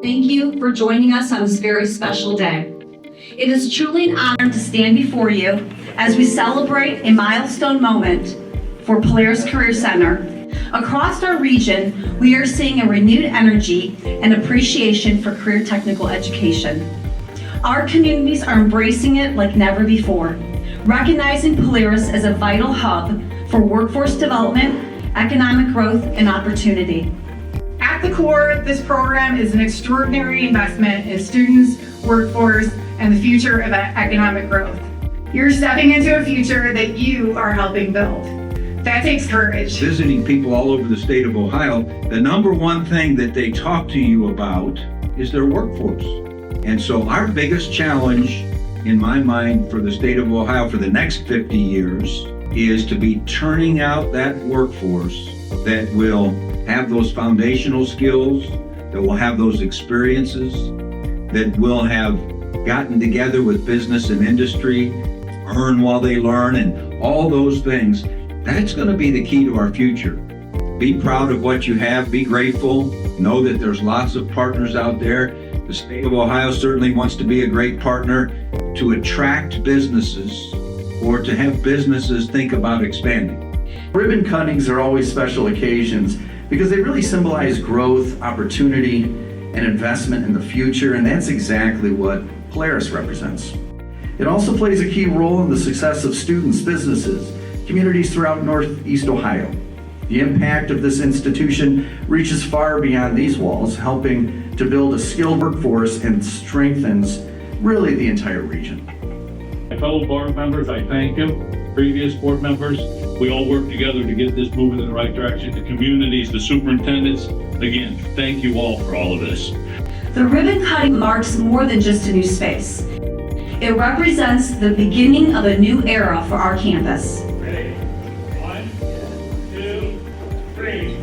Thank you for joining us on this very special day. It is truly an honor to stand before you as we celebrate a milestone moment for Polaris Career Center. Across our region, we are seeing a renewed energy and appreciation for career technical education. Our communities are embracing it like never before, recognizing Polaris as a vital hub for workforce development, economic growth, and opportunity. At the core, this program is an extraordinary investment in students, workforce, and the future of economic growth. You're stepping into a future that you are helping build. That takes courage. Visiting people all over the state of Ohio, the number one thing that they talk to you about is their workforce. And so our biggest challenge, in my mind, for the state of Ohio for the next 50 years is to be turning out that workforce that will have those foundational skills, that will have those experiences, that will have gotten together with business and industry, earn while they learn, and all those things. That's going to be the key to our future. Be proud of what you have, be grateful, know that there's lots of partners out there. The state of Ohio certainly wants to be a great partner to attract businesses or to have businesses think about expanding. Ribbon cuttings are always special occasions because they really symbolize growth, opportunity, and investment in the future, and that's exactly what Polaris represents. It also plays a key role in the success of students, businesses, communities throughout Northeast Ohio. The impact of this institution reaches far beyond these walls, helping to build a skilled workforce and strengthens really the entire region. My fellow board members, I thank you. Previous board members, we all work together to get this moving in the right direction. The communities, the superintendents, again, thank you all for all of this. The ribbon cutting marks more than just a new space. It represents the beginning of a new era for our campus. Ready? 1, 2, 3.